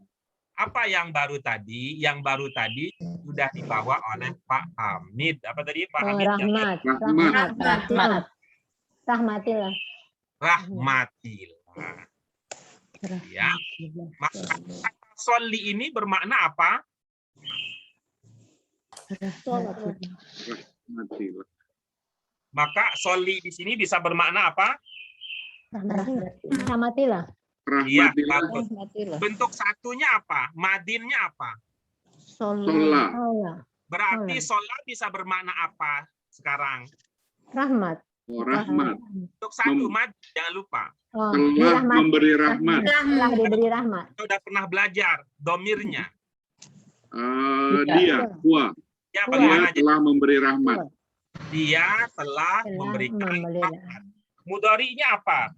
Apa yang baru tadi? Yang baru tadi sudah dibawa oleh Pak Hamid. Apa tadi Pak Hamid? Rahmat. Rahmat. Rahmatillah. Rahmatillah. Ya. Maka kata sholli ini bermakna apa? Rahmatillah. Maka sholli di sini bisa bermakna apa? Rahmatillah. Iya, Rahmatillah. bagus. Bentuk satunya apa? Madinnya apa? Sholat. Allah. Berarti sholat bisa bermakna apa sekarang? Rahmat. Oh, rahmat. Bentuk satu, madin, jangan lupa. Oh, Allah rahmat. memberi rahmat. Telah diberi rahmat. Kita udah pernah belajar domirnya. Dia, huwa. Ya, Dia bagaimana? telah memberi rahmat. Dia telah memberikan rahmat. Mudhari'nya apa?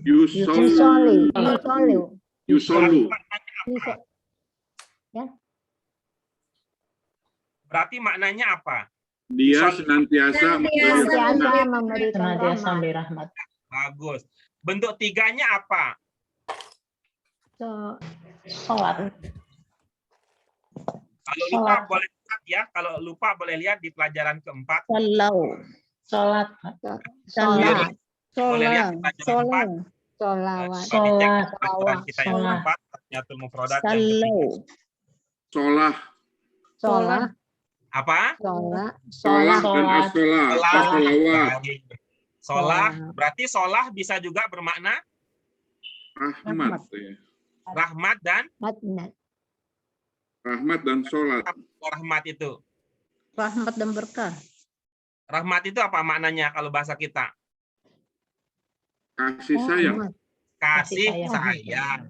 Yusolu. Yusoli. Yusolu. Berarti maknanya apa? Dia senantiasa Senantiasa memberikan Senantiasa rahmat. memberi rahmat. Bagus. Bentuk tiganya apa? Sholat. Kalau lupa boleh lihat ya. Kalau lupa boleh lihat di pelajaran keempat. Sholat. Sholat. Boleh lihat di pelajaran keempat. Sholawat. Kalau dicek di Sholat. pelajaran kita yang Sholat. keempat, Tahiyatul Mufradat yang ketiga. sholah. Sholat. Apa? Sholat. Sholah dan Sholat. as-sholah. As-sholawat. Sholah, berarti sholah bisa juga bermakna Rahmat. Ya. rahmat dan Rahmat. Rahmat dan sholat. rahmat itu. Rahmat dan berkah. Rahmat itu apa maknanya kalau bahasa kita? Kasih sayang. Kasih Kasih sayang.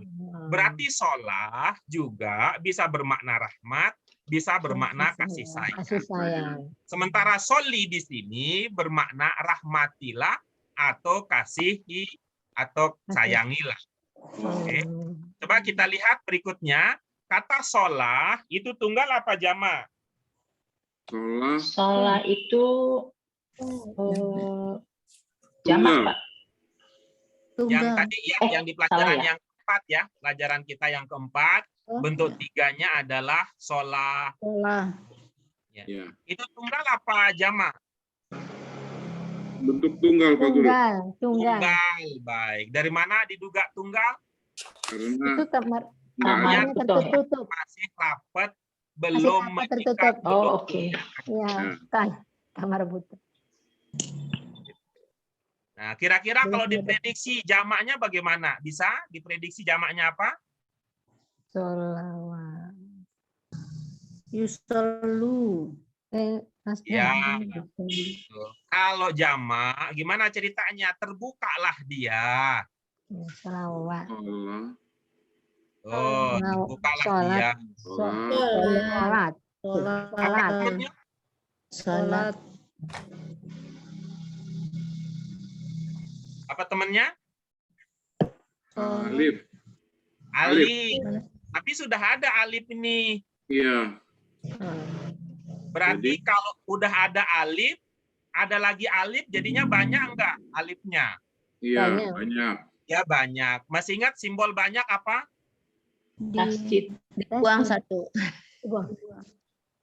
Berarti sholah juga bisa bermakna rahmat, bisa bermakna kasih sayang. Kasih sayang. Sementara sholli di sini bermakna rahmatilah atau kasihi atau sayangilah. Oke. Coba kita lihat berikutnya. Kata sholah itu tunggal apa jama'? Sholah. Sholat itu Tunggal. jamak, Pak. Yang Tunggal. tadi yang di pelajaran salah ya? yang keempat ya, pelajaran kita yang keempat, bentuk tiganya adalah sholah. Sholat. Ya. Itu tunggal apa jama'? Bentuk tunggal, Pak Guru. Tunggal. Tunggal. Tunggal. Baik. Dari mana diduga tunggal? Karena Itu kamar. nggak ada. Kamarnya tertutup. Masih rapat, belum rapat, mengikat, tertutup. belum Oh, oke. Ya, kan. Kamar butuh. Nah, kira-kira kalau diprediksi jamaknya bagaimana? Bisa diprediksi jamaknya apa? Sholawat. Yusolu. Ya. Kalau jamak, gimana ceritanya? Terbukalah dia. Sholawat. Sholah. Oh, terbukalah Sholat. dia. Sholawat. Sholat. Apa namanya? Sholat. Apa temannya? Alif. Alif. Tapi sudah ada alif ini. Iya. Berarti Jadi- kalau udah ada alif, ada lagi alif, jadinya banyak enggak alifnya? Iya, Banyak. banyak. Ya banyak. Masih ingat simbol banyak apa? Tasjid. Dibuang satu. Buang.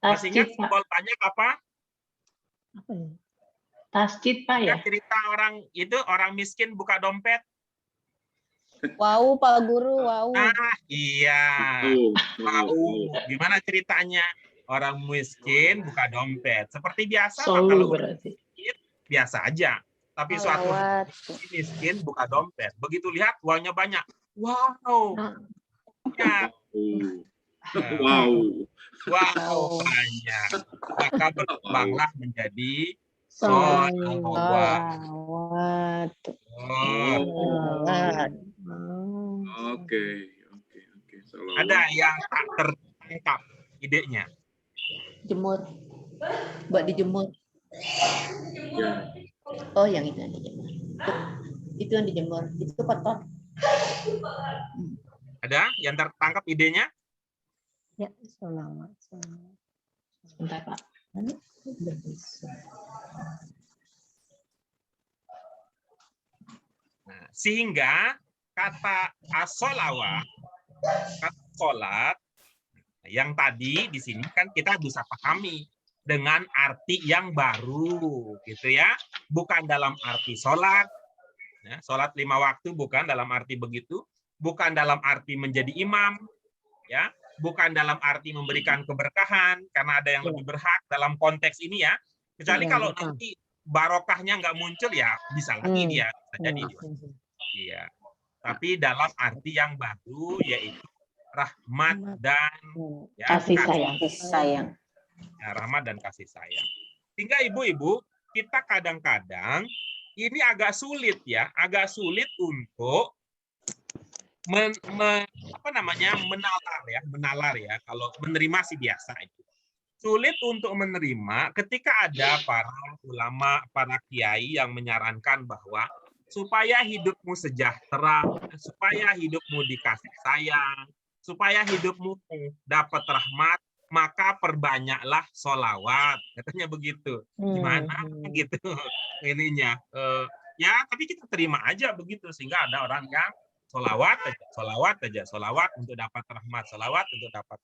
Masih Tasjid, ingat Pak. simbol banyak apa? Apa ya? Tasjid, Pak ya. Ya, cerita orang itu orang miskin buka dompet. Wow, Pak Guru, wow. Ah, iya. Oh, Tahu. Gimana ceritanya? Orang miskin buka dompet. Seperti biasa lah, Solu kalau berarti. biasa aja. Tapi suatu Sholawat. miskin buka dompet. Begitu lihat uangnya banyak. Wow. Ya, Wow. wow banyak. Maka berkembanglah menjadi Sholawat. sholawat. Sholawat. Oke. Sholawat. Ada yang tak tertangkap idenya. Jemur. Buat dijemur. Ya. Oh, yang itu yang dijemur. Itu yang dijemur. Itu kotor. Ada yang tertangkap idenya? Ya, sholawat. Sebentar, Pak. Nah, sehingga kata as-sholawat, kata sholat, yang tadi di sini kan kita bisa pahami dengan arti yang baru, gitu ya. Bukan dalam arti sholat, ya, sholat 5 waktu bukan dalam arti begitu, bukan dalam arti menjadi imam, ya, bukan dalam arti memberikan keberkahan karena ada yang lebih berhak dalam konteks ini ya. Kecuali Iya, kalau betul. nanti barokahnya nggak muncul ya bisa lagi dia, bisa jadi dia. Iya. Tapi dalam arti yang baru yaitu rahmat dan ya, Kasih sayang. Kasih sayang. ya, rahmat dan kasih sayang. Sehingga ibu-ibu kita kadang-kadang ini agak sulit ya, agak sulit untuk menalar ya. Kalau menerima sih biasa itu. Sulit untuk menerima ketika ada para ulama, para kiai yang menyarankan bahwa supaya hidupmu sejahtera, supaya hidupmu dikasih sayang, supaya hidupmu dapat rahmat, maka perbanyaklah sholawat. Katanya begitu. Gimana gitu ininya? Ya, tapi kita terima aja begitu sehingga ada orang yang sholawat aja, untuk dapat rahmat, sholawat untuk dapat.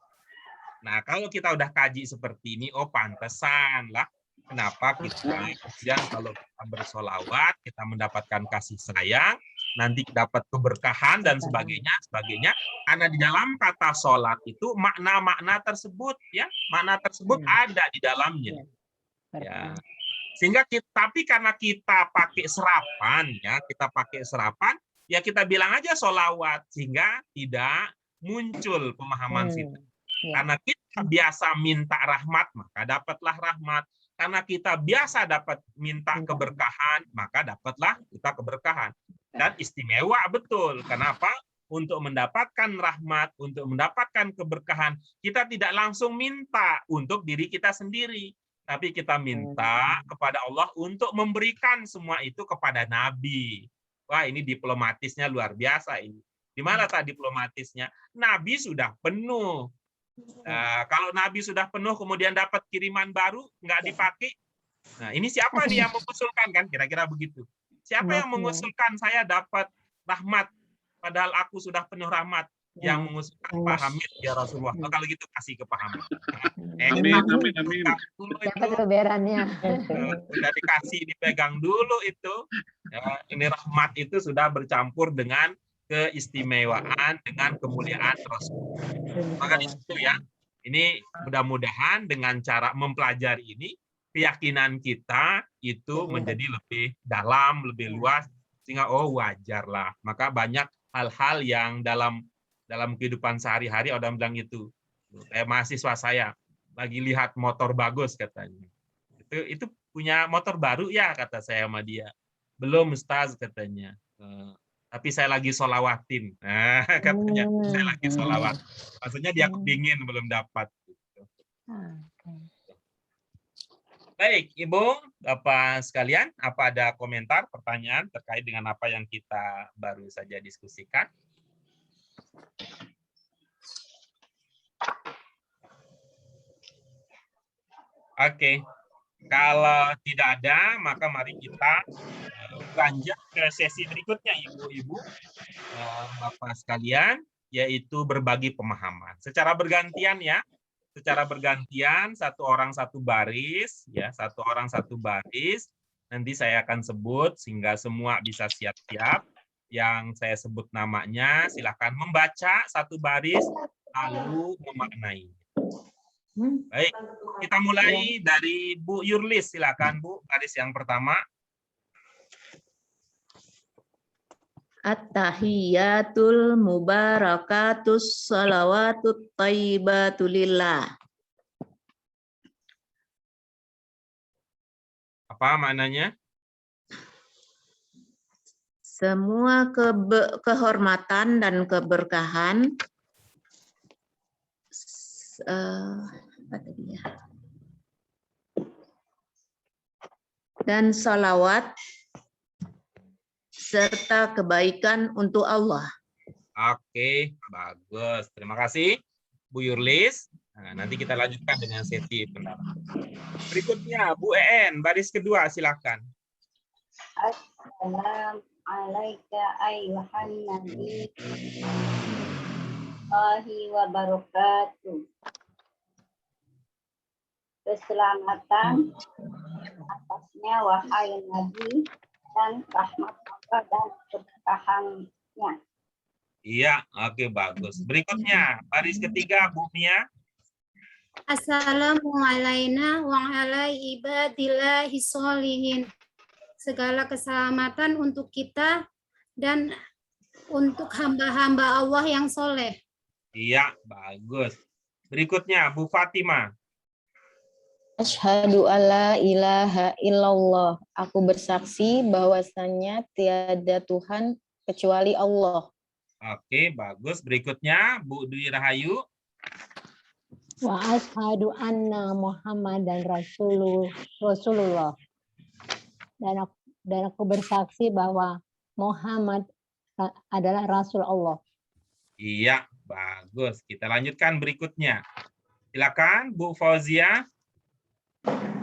Nah, kalau kita udah kaji seperti ini, oh pantesan lah kenapa kita kemudian kalau kita bersolawat, kita mendapatkan kasih sayang, nanti dapat keberkahan dan sebagainya. Karena di dalam kata sholat itu makna-makna tersebut ya, makna tersebut ada di dalamnya. Ya. Sehingga tapi karena kita pakai serapan ya kita bilang aja sholawat sehingga tidak muncul pemahaman situ. Karena kita biasa minta rahmat, maka dapatlah rahmat. Karena kita biasa dapat minta keberkahan, maka dapatlah kita keberkahan. Dan istimewa betul. Kenapa? Untuk mendapatkan rahmat, untuk mendapatkan keberkahan, kita tidak langsung minta untuk diri kita sendiri. Tapi kita minta kepada Allah untuk memberikan semua itu kepada Nabi. Wah, ini diplomatisnya luar biasa ini. Di mana tak diplomatisnya? Nabi sudah penuh. Kalau Nabi sudah penuh kemudian dapat kiriman baru nggak dipakai, nah ini siapa nih yang mengusulkan kan kira-kira begitu? Siapa yang mengusulkan saya dapat rahmat padahal aku sudah penuh rahmat? Yang mengusulkan Pak Hamid ya Rasulullah. Oh, kalau gitu kasih ke Pak Hamid. Amin. Dapat lebarannya. Udah dikasih dipegang dulu itu. Ya, ini rahmat itu sudah bercampur dengan keistimewaan dengan kemuliaan Rasul. Maka itu ya, ini mudah-mudahan dengan cara mempelajari ini, keyakinan kita itu menjadi lebih dalam, lebih luas, sehingga oh wajarlah. Maka banyak hal-hal yang dalam kehidupan sehari-hari orang bilang itu. Kayak mahasiswa saya lagi lihat motor bagus katanya. Itu punya motor baru ya kata saya sama dia. Belum Ustaz katanya. Tapi saya lagi sholawatin. Nah, katanya saya lagi sholawat. Maksudnya dia kepingin belum dapat. Baik, Ibu, Bapak sekalian, apa ada komentar, pertanyaan terkait dengan apa yang kita baru saja diskusikan? Oke. Kalau tidak ada, maka mari kita lanjut ke sesi berikutnya, Ibu-ibu, Bapak sekalian, yaitu berbagi pemahaman. Secara bergantian ya, satu orang satu baris, ya, satu orang satu baris. Nanti saya akan sebut sehingga semua bisa siap-siap. Yang saya sebut namanya, silakan membaca satu baris lalu memaknai. Baik, kita mulai dari Bu Yurlis, silakan Bu, baris yang pertama. At-tahiyatul mubarakatus salawatut thayyibatulillah. Apa maknanya? Semua kehormatan dan keberkahan apa tadi ya? dan salawat serta kebaikan untuk Allah. Oke, bagus. Terima kasih, Bu Yurlis. Nah, nanti kita lanjutkan dengan sesi pendalaman. Berikutnya, Bu EN, baris kedua, silakan. Assalamualaikum warahmatullahi wabarakatuh. Keselamatan atasnya wahai Nabi dan rahmat Allah dan keberkahannya. Iya, oke, bagus. Berikutnya, baris ketiga, Bu Mia. Assalamualaikum wa ala ibadillahi sholihin. Segala keselamatan untuk kita dan untuk hamba-hamba Allah yang soleh. Iya, bagus. Berikutnya, Bu Fatimah. Asyhadu alla ilaha illallah. Aku bersaksi bahwasannya tiada Tuhan kecuali Allah. Oke, bagus. Berikutnya, Bu Dwi Rahayu. Wa ashadu anna Muhammadan Rasulullah. Dan aku bersaksi bahwa Muhammad adalah Rasul Allah. Iya, bagus. Kita lanjutkan berikutnya. Silakan, Bu Fauzia.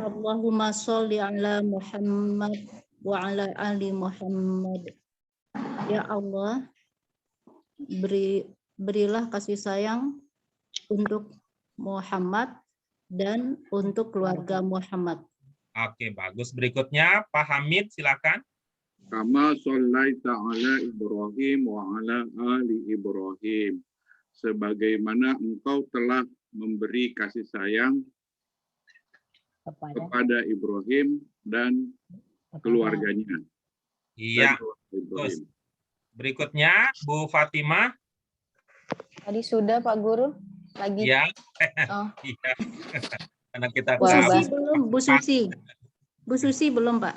Allahumma sholli ala Muhammad wa ala ali Muhammad. Ya Allah, berilah kasih sayang untuk Muhammad dan untuk keluarga Muhammad. Oke, bagus. Berikutnya, Pak Hamid, silakan. Kama shallaita ala Ibrahim wa ala ali Ibrahim. Sebagaimana engkau telah memberi kasih sayang kepada Ibrahim dan keluarganya. Iya, Dan keluarga bagus. Ibrahim. Berikutnya, Bu Fatimah. Tadi sudah Pak Guru? Lagi? Iya. Oh. Iya. Karena kita Wah, Susi Bang. belum, Bu Susi. Bu Susi belum, Pak.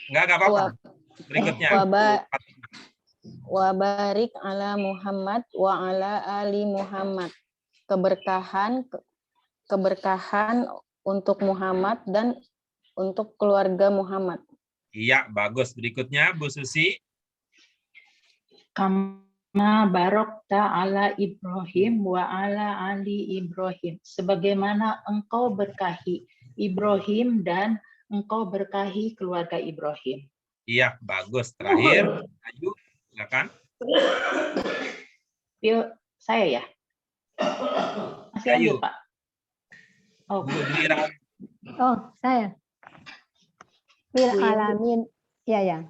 Enggak apa-apa. Berikutnya. Wa barik ala Muhammad wa ala ali Muhammad. Keberkahan untuk Muhammad dan untuk keluarga Muhammad. Iya, bagus. Berikutnya, Bu Susi. Kama barokta ala Ibrahim wa ala ali Ibrahim. Sebagaimana engkau berkahi Ibrahim dan engkau berkahi keluarga Ibrahim. Iya, bagus. Terakhir, Ayu, silakan. Saya ya? Masih Ayu. lanjut, Pak? Oh, Bu Dwi Rahayu. Oh, saya. Fil alamin, ya.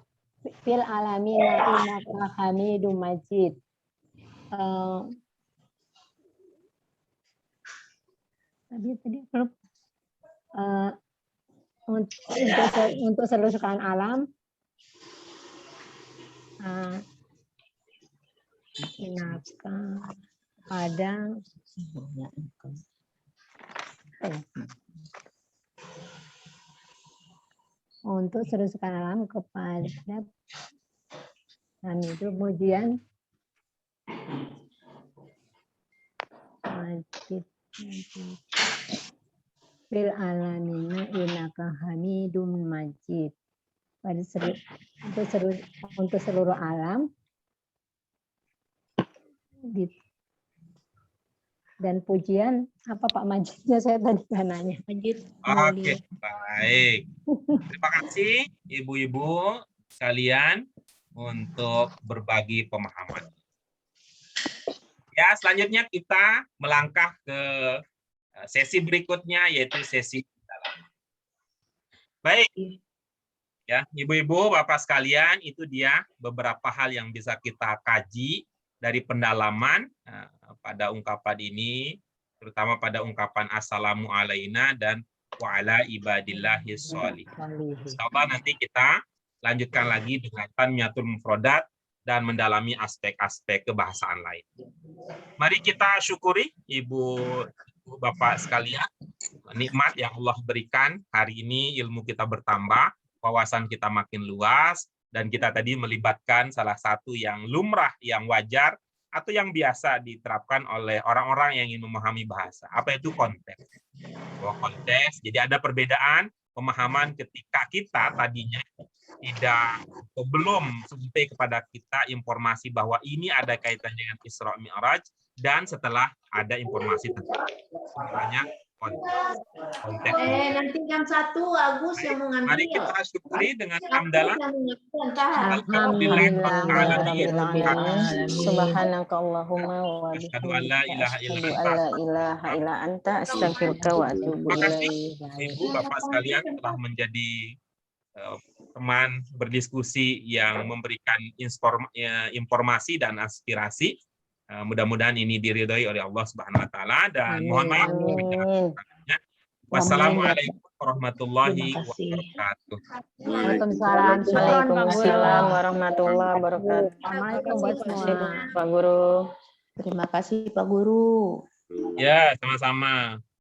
Fil alamina innaka Hamidum Majid. Tadi belum. Untuk seluruh sekalian alam, innaka pada untuk seluruh sekalian alam kepada kami itu pujian Majid fil alamina innaka Hamidum Majid. Pada untuk seluruh alam dan pujian apa Pak Majidnya, saya tadi nanya. Majid. Oke, baik. Terima kasih ibu-ibu sekalian untuk berbagi pemahaman. Ya, selanjutnya kita melangkah ke sesi berikutnya, yaitu sesi pendalaman. Baik. Ya, ibu-ibu, bapak sekalian, itu dia beberapa hal yang bisa kita kaji dari pendalaman pada ungkapan ini, terutama pada ungkapan assalamu alaina dan wa ala ibadillahis sholihin. Insyaallah nanti kita lanjutkan lagi dengan tanmiyatul mufradat dan mendalami aspek-aspek kebahasaan lain. Mari kita syukuri ibu bapak sekalian nikmat yang Allah berikan. Hari ini ilmu kita bertambah, wawasan kita makin luas, dan kita tadi melibatkan salah satu yang lumrah, yang wajar, atau yang biasa diterapkan oleh orang-orang yang ingin memahami bahasa. Apa itu konteks? Konteks, jadi ada perbedaan pemahaman ketika kita tadinya tidak atau belum sampai kepada kita informasi bahwa ini ada kaitannya dengan Isra Mi'raj, dan setelah ada informasi tentang banyak konteks. Nanti jam 1 Agus yang mengambil. Mari kita syukuri dengan hamdalah. Subhanaka Allahumma wa Asyhadu an la ilaha illa asyhadu an la ilaha illa anta astaghfiruka wa atubu Terima kasih ilaik. Ibu Bapak sekalian telah menjadi teman berdiskusi yang memberikan informasi dan aspirasi. Mudah-mudahan ini diridhoi oleh Allah Subhanahu wa taala, dan mohon maaf Amin. Wassalamualaikum warahmatullahi Terima kasih. wabarakatuh. Waalaikumsalam. Waalaikumsalam warahmatullahi wabarakatuh. Assalamualaikum buat semua. Pak Guru. Terima kasih Pak Guru. Ya, sama-sama.